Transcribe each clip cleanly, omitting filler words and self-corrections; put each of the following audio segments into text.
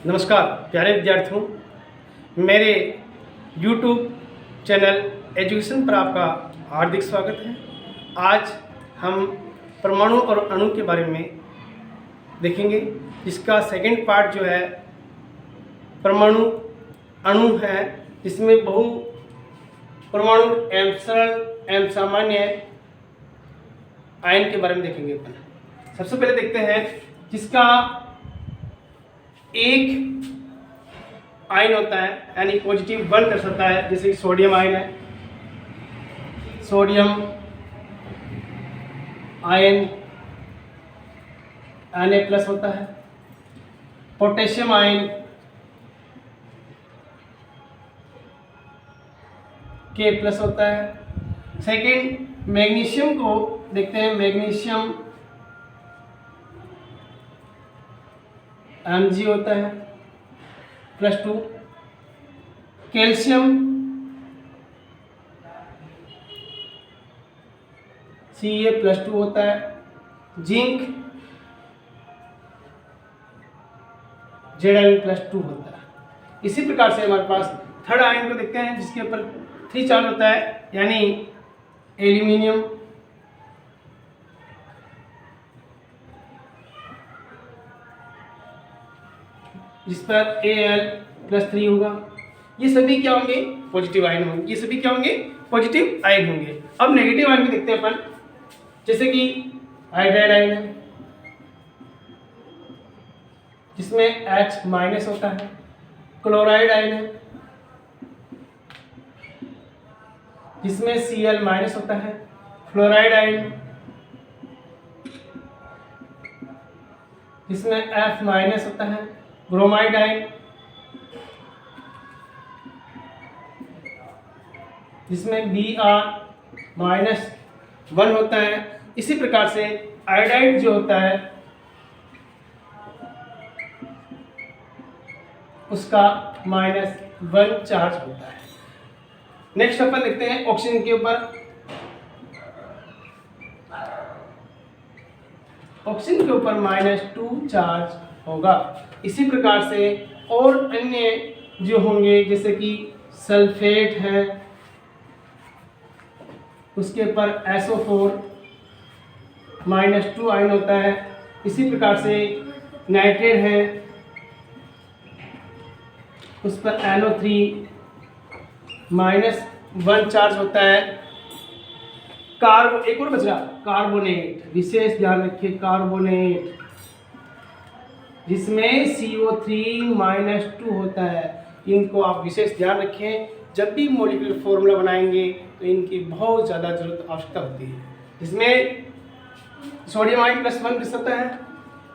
नमस्कार प्यारे विद्यार्थियों, मेरे YouTube चैनल एजुकेशन पर आपका हार्दिक स्वागत है। आज हम परमाणु और अणु के बारे में देखेंगे। इसका सेकंड पार्ट जो है परमाणु अणु है, इसमें बहु परमाणु एवं सरल एवं सामान्य आयन के बारे में देखेंगे अपन। सबसे पहले देखते हैं जिसका एक आयन होता है यानी पॉजिटिव वन दर्शाता है, जैसे कि सोडियम आयन है, सोडियम आयन Na+ होता है। पोटेशियम आयन K+ होता है। सेकंड मैग्नीशियम को देखते हैं, मैग्नीशियम Mg होता है +2। कैल्शियम Ca+2 होता है। जिंक Zn+2 होता है। इसी प्रकार से हमारे पास थर्ड आयन को देखते हैं जिसके ऊपर 3 चार्ज होता है, यानी एल्यूमिनियम जिस पर Al+3 होगा। ये सभी क्या होंगे? पॉजिटिव आयन होंगे। ये सभी क्या होंगे? पॉजिटिव आयन होंगे। अब नेगेटिव आयन भी देखते हैं अपन, जैसे कि हाइड्राइड आयन है जिसमें H- होता है। क्लोराइड आयन है जिसमें Cl- होता है। फ्लोराइड आयन जिसमें F- होता है। ब्रोमाइड आयन जिसमें Br-1 होता है। इसी प्रकार से आयोडाइड जो होता है उसका -1 चार्ज होता है। नेक्स्ट अपन देखते हैं ऑक्सीजन के ऊपर। ऑक्सीजन के ऊपर -2 चार्ज होगा। इसी प्रकार से और अन्य जो होंगे, जैसे कि सल्फेट है उसके ऊपर SO4 -2 आयन होता है। इसी प्रकार से नाइट्रेट है उस पर NO3 -1 चार्ज होता है। एक और बच रहा कार्बोनेट, विशेष ध्यान रखिए, कार्बोनेट जिसमें CO3 -2 होता है। इनको आप विशेष ध्यान रखें, जब भी मॉलिक्यूलर फॉर्मूला बनाएंगे तो इनकी बहुत ज़्यादा जरूरत आवश्यकता होती है। जिसमें सोडियम आयन +1 दिखाता है,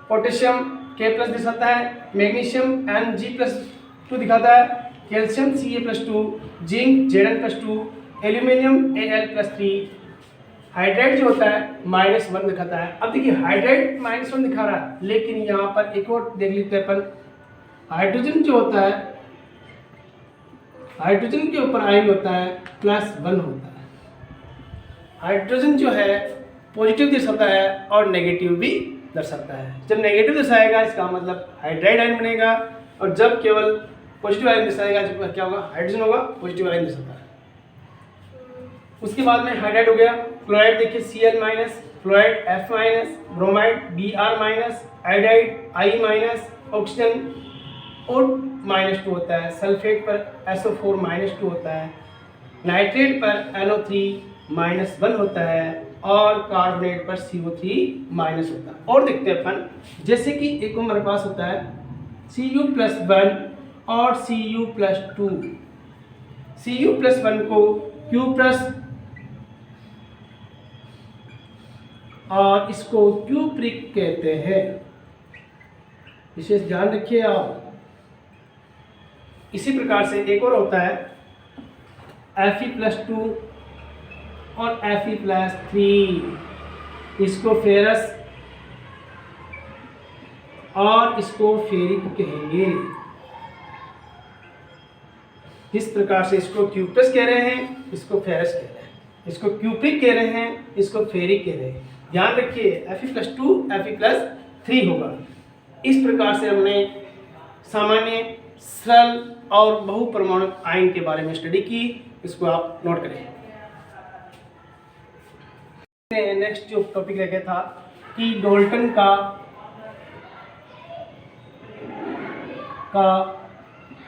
पोटेशियम K+ दिखाता है, मैग्नीशियम Mg+2 दिखाता है, calcium Ca+2, zinc Zn+2, aluminium Al+3। Hydride जो होता है -1 दिखाता है। अब देखिए हाइड्राइड -1 दिखा रहा है, लेकिन यहाँ पर एक और देख लेते हैं अपन। हाइड्रोजन जो होता है, हाइड्रोजन के ऊपर आयन होता है +1 होता है। हाइड्रोजन जो है पॉजिटिव दर्शाता है और नेगेटिव भी दर्शाता है। जब नेगेटिव दर्शाएगा इसका मतलब हाइड्राइड आयन बनेगा, और जब केवल पॉजिटिव आयन दर्शाएगा जब क्या होगा? हाइड्रोजन होगा, पॉजिटिव आयन दर्शाता है। उसके बाद में हाइड्राइड हो गया। क्लोराइड देखिए Cl-, fluoride F-, bromide Br-, iodide I-, oxygen O-2 होता है। सल्फेट पर SO4 -2 होता है। नाइट्रेट पर NO3 -1 होता है और कार्बोनेट पर CO3- होता है। और देखते हैं अपन, जैसे कि एक हमारे पास होता है Cu+1 और Cu+2। Cu+1 को Q+ और इसको क्यूप्रिक कहते हैं। विशेष ध्यान रखिए आप। इसी प्रकार से एक और होता है Fe+2 और Fe+3, इसको फेरस और इसको फेरिक कहेंगे। जिस प्रकार से इसको Q+ कह रहे हैं, इसको फेरस कह रहे हैं, इसको क्यूप्रिक कह रहे हैं, इसको फेरिक कह रहे हैं। ध्यान रखिए Fe+2 Fe+3 होगा। इस प्रकार से हमने सामान्य, सरल और बहुपरमाणुक आयन के बारे में स्टडी की। इसको आप नोट करें। नेक्स्ट जो टॉपिक रखा था कि डाल्टन का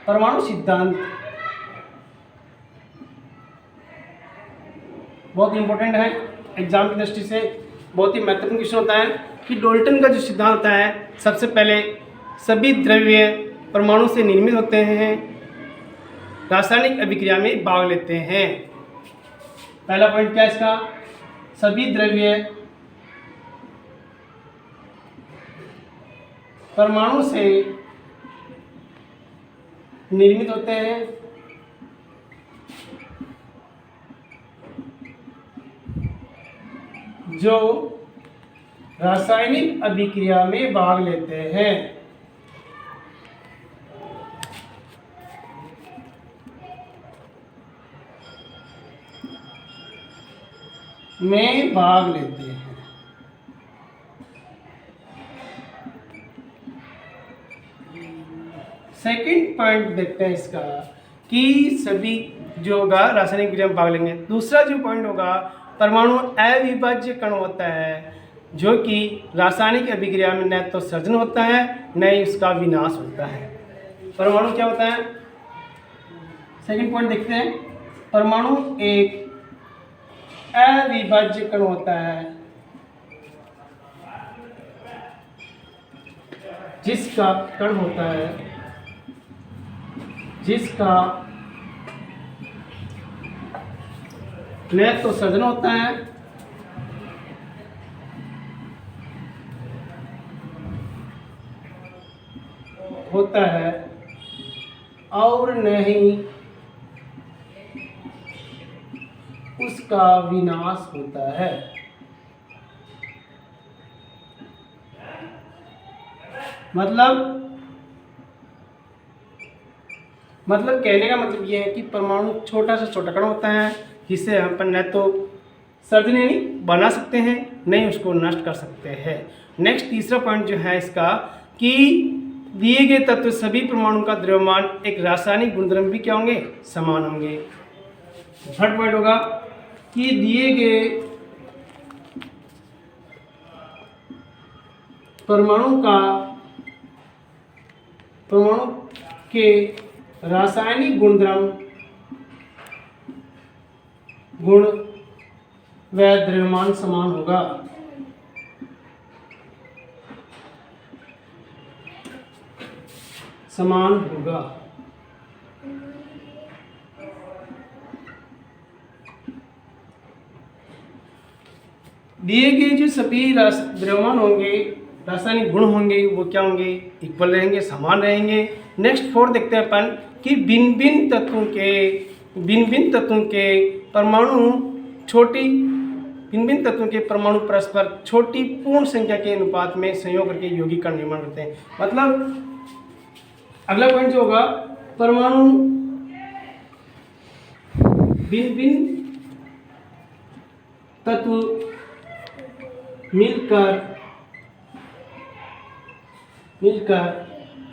परमाणु सिद्धांत बहुत इंपॉर्टेंट है, एग्जाम की दृष्टि से बहुत ही महत्वपूर्ण क्वेश्चन होता है कि डाल्टन का जो सिद्धांत होता है, सबसे पहले सभी द्रव्य परमाणु से निर्मित होते हैं, रासायनिक अभिक्रिया में भाग लेते हैं। पहला पॉइंट क्या है इसका, सभी द्रव्य परमाणु से निर्मित होते हैं, जो रासायनिक अभिक्रिया में भाग लेते हैं। सेकंड पॉइंट देखते हैं इसका कि सभी जो होगा रासायनिक क्रिया में भाग लेंगे। दूसरा जो पॉइंट होगा, परमाणु अविभाज्य कण होता है, जो कि रासायनिक अभिक्रिया में न तो सर्जन होता है न ही उसका विनाश होता है। परमाणु क्या होता है, सेकंड पॉइंट देखते हैं। परमाणु एक अविभाज्य कण होता है जिसका कण होता है जिसका न तो सर्जन होता है और न ही उसका विनाश होता है। मतलब कहने का मतलब यह है कि परमाणु छोटा से छोटा कण होता है जिसे हम अपन न तो सर्जन नहीं बना सकते हैं न ही उसको नष्ट कर सकते हैं। नेक्स्ट तीसरा पॉइंट जो है इसका कि दिए गए तत्व सभी परमाणु का द्रव्यमान एक रासायनिक गुणधर्म भी क्या होंगे, समान होंगे। थर्ड पॉइंट होगा कि दिए गए परमाणु के रासायनिक गुणधर्म गुण व द्रव्यमान समान होगा। दिए गए जो सभी द्रव्यमान होंगे, रासायनिक गुण होंगे, वो क्या होंगे, इक्वल रहेंगे, समान रहेंगे। नेक्स्ट फोर्थ देखते हैं अपन कि भिन्न भिन्न तत्वों के परमाणु परस्पर छोटी पूर्ण संख्या के अनुपात में संयोग करके यौगिक का निर्माण करते हैं। मतलब अगला पॉइंट जो होगा, परमाणु भिन्न तत्व मिलकर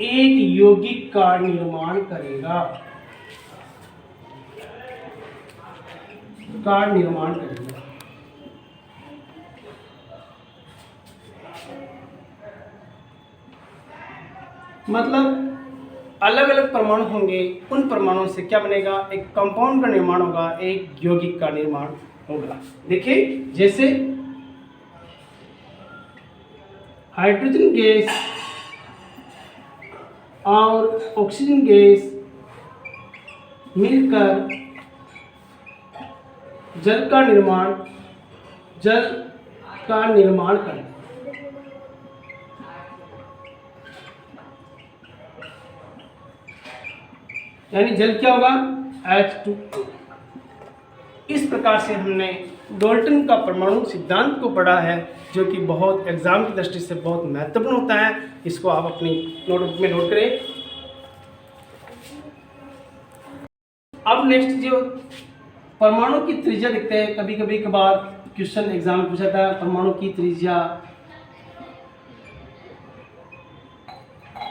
एक यौगिक का निर्माण करेगा। मतलब अलग अलग परमाणु होंगे, उन परमाणुओं से क्या बनेगा, एक कंपाउंड का निर्माण होगा, एक यौगिक का निर्माण होगा। देखिए जैसे हाइड्रोजन गैस और ऑक्सीजन गैस मिलकर जल का निर्माण करें। यानी जल क्या होगा, H2O। इस प्रकार से हमने डाल्टन का परमाणु सिद्धांत को पढ़ा है, जो कि बहुत एग्जाम की दृष्टि से बहुत महत्वपूर्ण होता है। इसको आप अपनी नोटबुक में नोट करें। अब नेक्स्ट जो परमाणु की त्रिज्या देखते हैं। कभी कभार क्वेश्चन एग्जाम में पूछा था परमाणु की त्रिज्या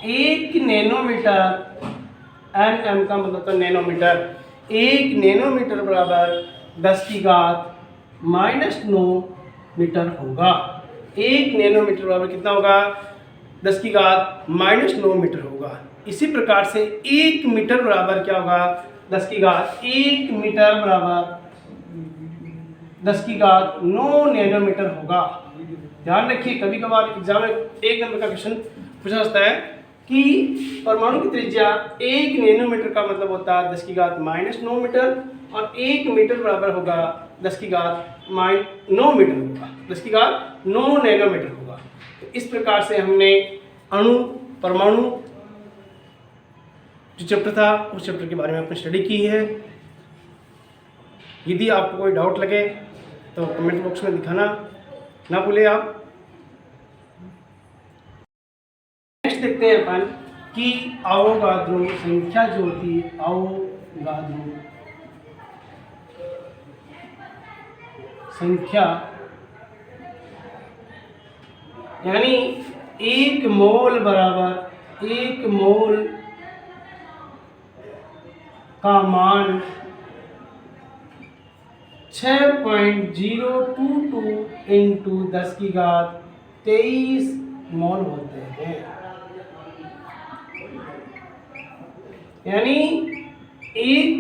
1 नैनोमीटर, nm का मतलब तो नैनोमीटर, 1 नैनोमीटर बराबर 10⁻⁻9 मीटर होगा। 1 नैनोमीटर बराबर कितना होगा? 10⁻⁻9 मीटर होगा। इसी प्रकार से 1 मीटर बराबर क्या होगा? 1 मीटर बराबर 10⁻9 नैनोमीटर होगा। ध्यान रखिए, कभी कभार एग्जाम में 1 नंबर का क्वेश्चन पूछा जाता है कि परमाणु की त्रिज्या 1 नैनोमीटर का मतलब होता है 10⁻⁻9 मीटर, और 1 मीटर बराबर होगा 10⁻9 मीटर होगा, 10⁻9 नैनोमीटर होगा। तो इस प्रकार से हमने अणु, परमाणु जो चैप्टर था उस चैप्टर के बारे में आपने स्टडी की है। यदि आपको कोई डाउट लगे तो कमेंट बॉक्स में दिखाना ना भूले आप। नेक्स्ट देखते हैं अपन कि अवोगाद्रो संख्या जो होती है, अवोगाद्रो संख्या यानी 1 मोल बराबर 1 मोल का मान 6.022 इंटू 10⁻23 मोल होते हैं। यानी एक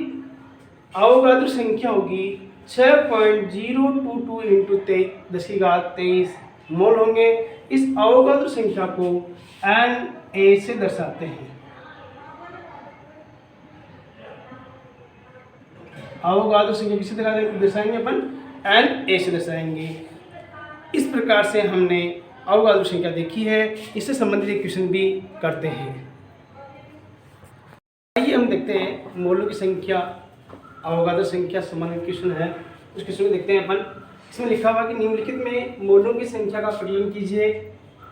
अवोगाद्रो संख्या होगी 6.022 इंटू 10⁻23 मोल होंगे। इस अवोगाद्रो संख्या को Na से दर्शाते हैं। अवोगाद्रो संख्या किसे दर्शाएंगे अपन? Na से दर्शाएंगे। इस प्रकार से हमने अवोगाद्रो संख्या देखी है। इससे संबंधित एक क्वेश्चन भी करते हैं। आइए हम देखते हैं मोलों की संख्या, अवोगाद्रो संख्या संबंधित क्वेश्चन है, उस क्वेश्चन को देखते हैं अपन। इसमें लिखा हुआ कि निम्नलिखित में मोलों की संख्या का प्रकलन कीजिए।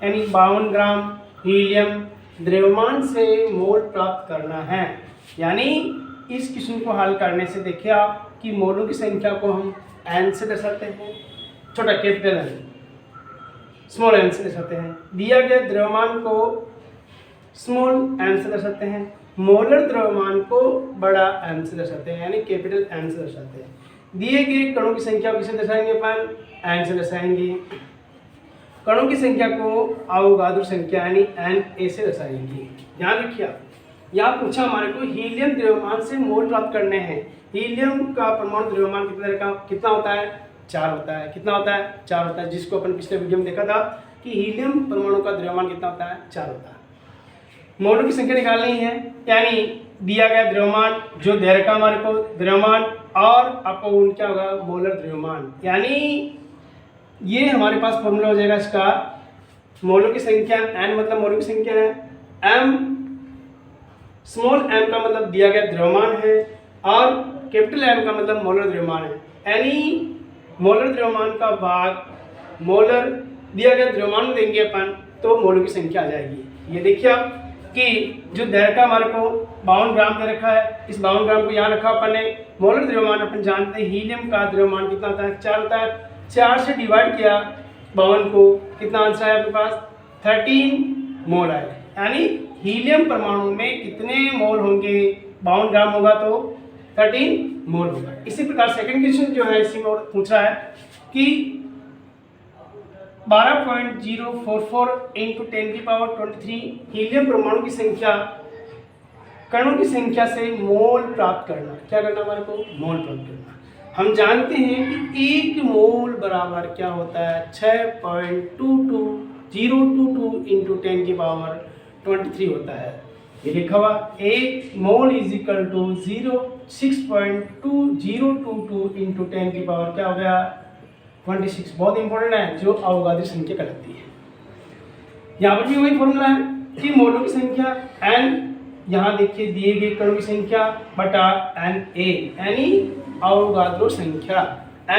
यानी 52 ग्राम हीलियम द्रव्यमान से मोल प्राप्त करना है। यानी इस क्वेश्चन को हल करने से देखिए आप कि मोलों की संख्या को हम n से दर्शाते हैं, छोटा कैपिटल n, स्मॉल n से दर्शाते हैं। दिया गया द्रव्यमान को स्मॉल n से दर्शाते हैं। मोलर द्रव्यमान को बड़ा M से दर्शाते हैं, यानी कैपिटल N से दर्शाते हैं। दिए गए कणों की संख्या को किसे दर्शाएंगे अपन? n से दर्शाएंगे। कणों की संख्या को अवोगाद्रो संख्या यानी Na से दर्शाएंगे। ध्यान रखिए आप, यहाँ पूछा हमारे को हीलियम द्रव्यमान से मोल प्राप्त करने हैं। हीलियम का परमाणु द्रव्यमान कितना होता है? 4 होता है। कितना होता है? 4 होता है, जिसको अपन पिछले वीडियो में देखा था कि हीलियम परमाणु का द्रव्यमान कितना होता है? 4 होता है। मोलों की संख्या निकालनी है, यानी दिया गया द्रव्यमान, जो दे रखा हमारे को द्रव्यमान, और अपॉन क्या होगा? मोलर द्रव्यमान। यानी ये हमारे पास फॉर्मूला हो जाएगा इसका। मोलों की संख्या n मतलब मोलों की संख्या है, m स्मॉल m का मतलब दिया गया द्रव्यमान है, और कैपिटल M का मतलब मोलर द्रव्यमान है। यानी मोलर द्रव्यमान का भाग मोलर दिया गया द्रव्यमान देंगे अपन तो मोलों की संख्या आ जाएगी। ये देखिए आप कि जो दे रखा हमारे को 52 ग्राम दे रखा है, इस 52 ग्राम को यहाँ रखा अपन ने। मोलर द्रव्यमान अपन जानते हैं हीलियम का द्रव्यमान कितना होता है? 4 होता है। 4 से डिवाइड किया 52 को, कितना आंसर है आपके पास? 13 मोल आए। यानी हीलियम परमाणु में कितने मोल होंगे? 52 ग्राम होगा तो 13 मोल होगा। इसी प्रकार सेकंड क्वेश्चन जो है इसी में पूछ रहा है कि 12.044 इंटू 10⁻23 हीलियम परमाणु की संख्या कणों की संख्या से मोल प्राप्त करना। क्या करना हमारे को? मोल प्राप्त करना। हम जानते हैं कि 1 मोल बराबर क्या होता है? 6.22022 इंटू 10⁻23 होता है। ये लिखा हुआ 1 mole is equal to 6.2022 into 10 की पावर क्या हो गया? 26। बहुत इंपॉर्टेंट है, जो अवोगाद्रो संख्या कहलाती है। यहाँ पर भी वही फॉर्मूला है कि मोलों की संख्या n, यहाँ देखिए दिए गए कणों की संख्या बटा Na, यानी अवोगाद्रो संख्या Na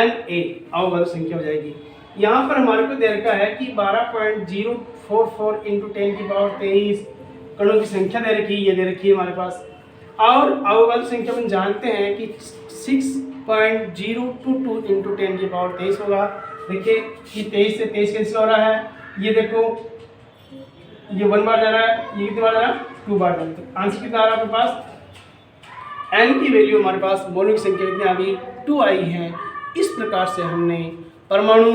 अवोगाद्रो संख्या हो जाएगी। यहाँ पर हमारे को दे रखा है कि 12.044 इंटू 10⁻23 कणों की संख्या दे रखी है, ये दे रखी है हमारे पास। और अवोगाद्रो संख्या हम जानते हैं कि 6.022 इंटू 10⁻23 होगा। देखिए कि 23 से 23 कैंसिल हो रहा है। ये देखो ये 1 बार जा रहा है, ये कितनी बार जा रहा है, 2 बार जा रहा है। तो आंसर कितना आ रहा है आपके पास, n की वैल्यू हमारे पास मौलिक संख्या कितनी आ गई, 2 आई है। इस प्रकार से हमने परमाणु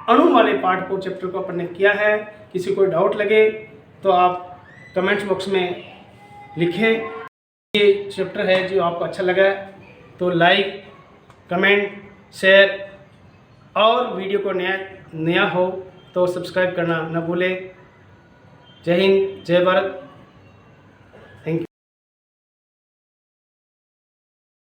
अणु वाले पार्ट को, चैप्टर को अपन ने किया है। किसी को डाउट लगे तो आप कमेंट्स बॉक्स में लिखें। ये चैप्टर है जो आपको अच्छा लगा तो लाइक, कमेंट, शेयर और वीडियो को नया हो तो सब्सक्राइब करना न भूलें। जय हिंद, जय भारत।